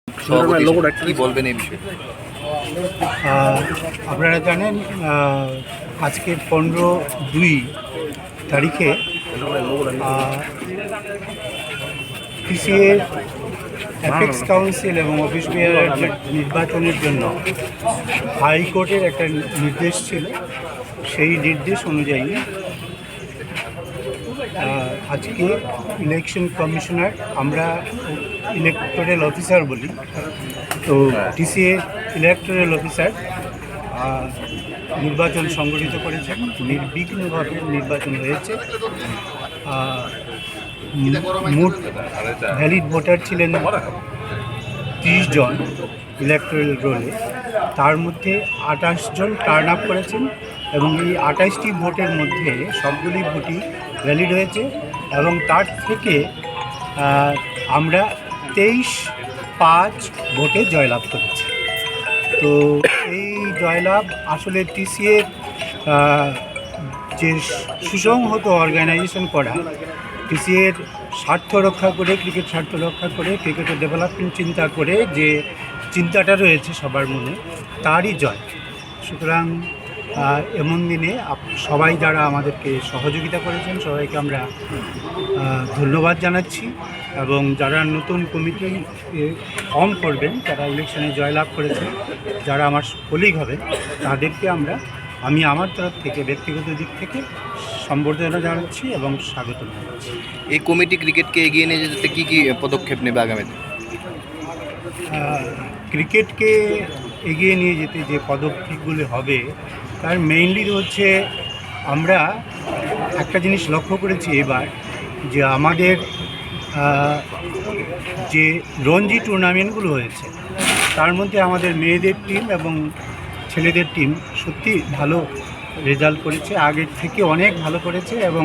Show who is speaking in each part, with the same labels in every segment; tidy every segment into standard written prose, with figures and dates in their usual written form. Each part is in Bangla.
Speaker 1: কি বলবেন এই বিষয়ে?
Speaker 2: আপনারা জানেন আজকে 15/2 তারিখে পিসিএ অ্যাপেক্স কাউন্সিল এবং অফিস বেয়ারের নির্বাচনের জন্য হাইকোর্টের একটা নির্দেশ ছিল। সেই নির্দেশ অনুযায়ী আজকে ইলেকশন কমিশনার, আমরা ইলেকটোরাল অফিসার বলি, তো ডিসিএ ইলেকটোরাল অফিসার নির্বাচন সংগঠিত করেছেন। নির্বিঘ্নভাবে নির্বাচন হয়েছে। মোট ভ্যালিড ভোটার ছিলেন 30 জন ইলেকটোরাল রোলে, তার মধ্যে 28 জন টার্ন আপ করেছেন এবং এই 28টি ভোটের মধ্যে সবগুলি ভোটই ভ্যালিড হয়েছে এবং তার থেকে আমরা 23-5 ভোটে জয়লাভ করেছি। তো এই জয়লাভ আসলে টিসিএর যে সুসংহত অর্গানাইজেশন করা, টিসিএর স্বার্থ রক্ষা করে, ক্রিকেট স্বার্থ রক্ষা করে, ক্রিকেটের ডেভেলপমেন্ট চিন্তা করে যে চিন্তাটা রয়েছে সবার মনে, তারই জয়। সুতরাং এমন দিনে সবাই যারা আমাদেরকে সহযোগিতা করেছেন সবাইকে আমরা ধন্যবাদ জানাচ্ছি এবং যারা নতুন কমিটি ফর্ম করবেন, যারা ইলেকশনে জয়লাভ করেছেন, যারা আমার কলিগ হবে, তাদেরকে আমি আমার তরফ থেকে ব্যক্তিগত দিক থেকে সম্বর্ধনা জানাচ্ছি এবং স্বাগত জানাচ্ছি।
Speaker 1: এই কমিটি ক্রিকেটকে এগিয়ে নিয়ে যেতে কী কী পদক্ষেপ নেবে আগামীতে?
Speaker 2: ক্রিকেটকে এগিয়ে নিয়ে যেতে যে পদক্ষেপগুলি হবে তার মেইনলি হচ্ছে, আমরা একটা জিনিস লক্ষ্য করেছি এবার, যে আমাদের যে রঞ্জি টুর্নামেন্টগুলো হয়েছে তার মধ্যে আমাদের মেয়েদের টিম এবং ছেলেদের টিম সত্যি ভালো রেজাল্ট করেছে, আগের থেকে অনেক ভালো করেছে এবং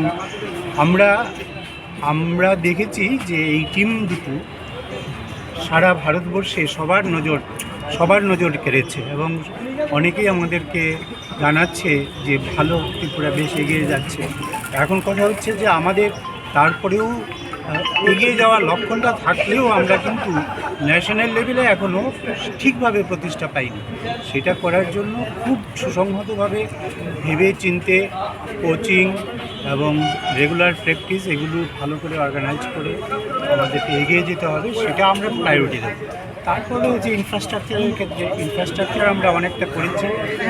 Speaker 2: আমরা দেখেছি যে এই টিম দুটো সারা ভারতবর্ষে সবার নজর কেড়েছে এবং অনেকেই আমাদেরকে জানাচ্ছে যে ভালো, ত্রিপুরা বেশ এগিয়ে যাচ্ছে। এখন কথা হচ্ছে যে আমাদের তারপরেও এগিয়ে যাওয়ার লক্ষণটা থাকলেও আমরা কিন্তু ন্যাশনাল লেভেলে এখনও ঠিকভাবে প্রতিষ্ঠা পাইনি। সেটা করার জন্য খুব সুসংহতভাবে ভেবে চিন্তে কোচিং এবং রেগুলার প্র্যাকটিস এগুলো ভালো করে অর্গানাইজ করে আমাদেরকে এগিয়ে যেতে হবে, সেটা আমরা প্রায়োরিটি দেবো। তারপরে যে ইনফ্রাস্ট্রাকচারের ক্ষেত্রে, ইনফ্রাস্ট্রাকচার আমরা অনেকটা করেছি,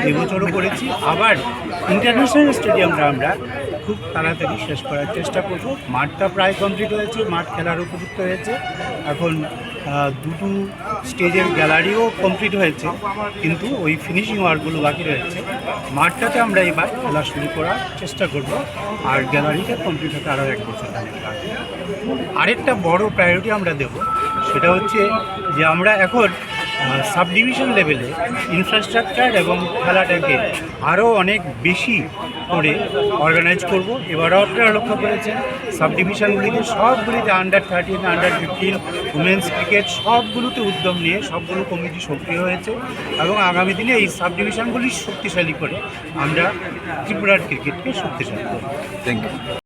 Speaker 2: এবছরও করেছি। আবার ইন্টারন্যাশনাল স্টেডিয়ামটা আমরা খুব তাড়াতাড়ি শেষ করার চেষ্টা করব। মাঠটা প্রায় কমপ্লিট হয়েছে, মাঠ খেলার উপযুক্ত হয়েছে। এখন দুটো স্টেজের গ্যালারিও কমপ্লিট হয়েছে, কিন্তু ওই ফিনিশিং ওয়ার্কগুলো বাকি রয়েছে। মাঠটাতে আমরা এবার খেলা শুরু করার চেষ্টা করব, আর গ্যালারিটা কমপ্লিট হতে আরও 1 বছর লাগবে। আরেকটা বড় প্রায়োরিটি আমরা দেব, সেটা হচ্ছে যে আমরা এখন সাব ডিভিশন লেভেলে ইনফ্রাস্ট্রাকচার এবং খেলাটাকে আরও অনেক বেশি করে অর্গানাইজ করব। এবারও আপনারা লক্ষ্য করেছেন সাব ডিভিশনগুলিতে সবগুলিতে আন্ডার-13, আন্ডার-15, উমেন্স ক্রিকেট সবগুলোতে উদ্যম নিয়ে সবগুলো কমিটি সক্রিয় হয়েছে এবং আগামী দিনে এই সাব ডিভিশনগুলি শক্তিশালী করে আমরা ত্রিপুরার ক্রিকেটকে শক্তিশালী করব।
Speaker 1: Thank you.